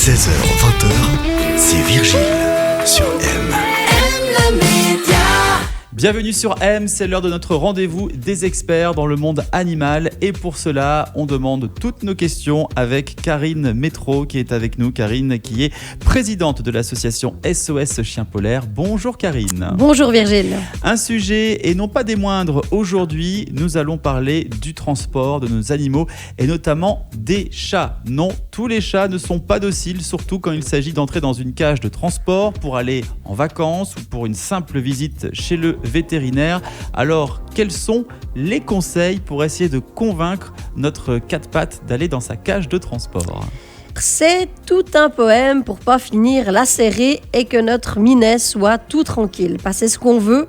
16h-20h, c'est Virgile sur M. Bienvenue sur M, c'est l'heure de notre rendez-vous des experts dans le monde animal. Et pour cela, on demande toutes nos questions avec Karine Métro qui est avec nous. Karine qui est présidente de l'association SOS Chien Polaire. Bonjour Karine. Bonjour Virgile. Un sujet et non pas des moindres. Aujourd'hui, nous allons parler du transport de nos animaux et notamment des chats. Non, tous les chats ne sont pas dociles, surtout quand il s'agit d'entrer dans une cage de transport pour aller en vacances ou pour une simple visite chez le vétérinaire. Alors, quels sont les conseils pour essayer de convaincre notre quatre-pattes d'aller dans sa cage de transport ? C'est tout un poème pour pas finir lacéré et que notre minet soit tout tranquille. Parce que c'est ce qu'on veut,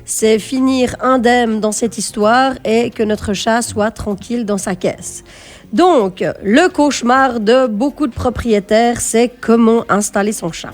c'est finir indemne dans cette histoire et que notre chat soit tranquille dans sa caisse. Donc, le cauchemar de beaucoup de propriétaires, c'est comment installer son chat.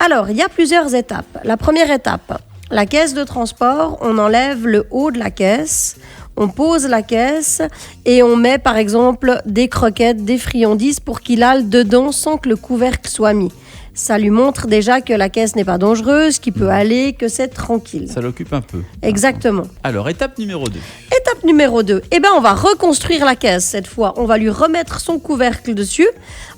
Alors, il y a plusieurs étapes. La première étape, la caisse de transport, on enlève le haut de la caisse, on pose la caisse et on met par exemple des croquettes, des friandises pour qu'il aille dedans sans que le couvercle soit mis. Ça lui montre déjà que la caisse n'est pas dangereuse, qu'il peut aller, que c'est tranquille. Ça l'occupe un peu. Exactement. Alors, étape numéro 2. Étape numéro 2, on va reconstruire la caisse cette fois. On va lui remettre son couvercle dessus.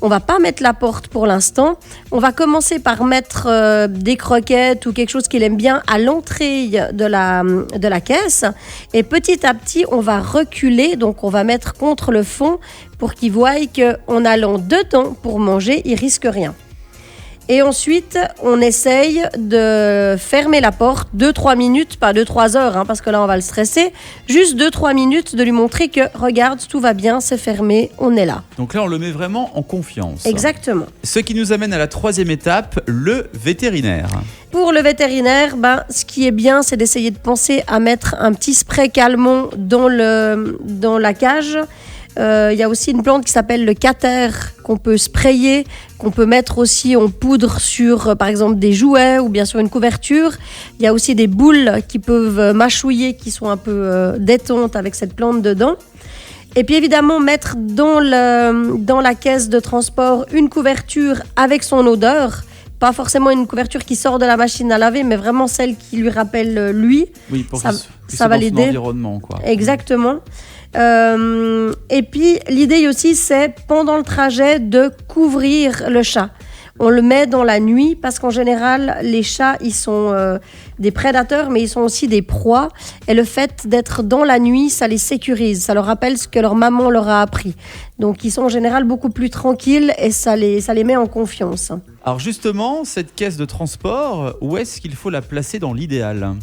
On va pas mettre la porte pour l'instant. On va commencer par mettre des croquettes ou quelque chose qu'il aime bien à l'entrée de la caisse. Et petit à petit, on va reculer. Donc, on va mettre contre le fond pour qu'il voie qu'en allant dedans pour manger, il risque rien. Et ensuite, on essaye de fermer la porte 2-3 minutes, pas 2-3 heures, parce que là, on va le stresser. Juste 2-3 minutes de lui montrer que, regarde, tout va bien, c'est fermé, on est là. Donc là, on le met vraiment en confiance. Exactement. Ce qui nous amène à la troisième étape, le vétérinaire. Pour le vétérinaire, ce qui est bien, c'est d'essayer de penser à mettre un petit spray calmant dans la cage. Il y a aussi une plante qui s'appelle le cater qu'on peut sprayer, qu'on peut mettre aussi en poudre sur par exemple des jouets ou bien sur une couverture. Il y a aussi des boules qui peuvent mâchouiller, qui sont un peu détentes avec cette plante dedans. Et puis évidemment mettre dans la caisse de transport une couverture avec son odeur. Pas forcément une couverture qui sort de la machine à laver, mais vraiment celle qui lui rappelle lui. Oui, pour ça va va l'aider. Son environnement, quoi. Exactement. Et puis l'idée aussi, c'est pendant le trajet de couvrir le chat. On le met dans la nuit parce qu'en général, les chats, ils sont des prédateurs, mais ils sont aussi des proies. Et le fait d'être dans la nuit, ça les sécurise. Ça leur rappelle ce que leur maman leur a appris. Donc, ils sont en général beaucoup plus tranquilles et ça les met en confiance. Alors justement, cette caisse de transport, où est-ce qu'il faut la placer dans l'idéal ?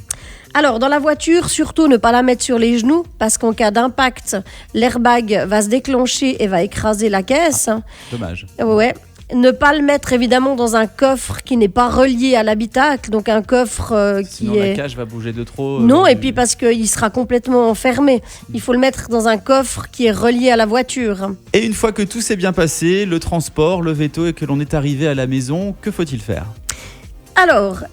Alors, dans la voiture, surtout ne pas la mettre sur les genoux parce qu'en cas d'impact, l'airbag va se déclencher et va écraser la caisse. Dommage. Ouais. Ne pas le mettre évidemment dans un coffre qui n'est pas relié à l'habitacle, donc un coffre Sinon, la cage va bouger de trop. Non, et puis parce qu'il sera complètement enfermé. Il faut le mettre dans un coffre qui est relié à la voiture. Et une fois que tout s'est bien passé, le transport, le veto et que l'on est arrivé à la maison, que faut-il faire ? Alors,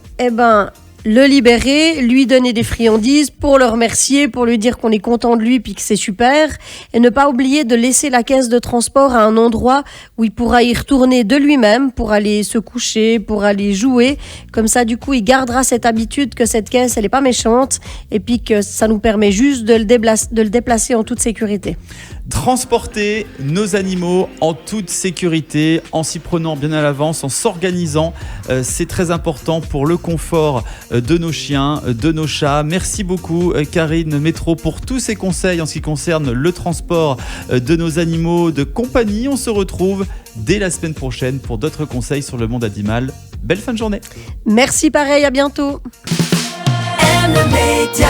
le libérer, lui donner des friandises pour le remercier, pour lui dire qu'on est content de lui puis que c'est super, et ne pas oublier de laisser la caisse de transport à un endroit où il pourra y retourner de lui-même pour aller se coucher, pour aller jouer. Comme ça, du coup, il gardera cette habitude que cette caisse, elle est pas méchante et puis que ça nous permet juste de le déplacer en toute sécurité. Transporter nos animaux en toute sécurité, en s'y prenant bien à l'avance, en s'organisant, c'est très important pour le confort de nos chiens, de nos chats. Merci beaucoup Karine Métro pour tous ces conseils en ce qui concerne le transport de nos animaux de compagnie. On se retrouve dès la semaine prochaine pour d'autres conseils sur le monde animal. Belle fin de journée. Merci pareil, à bientôt. M Média.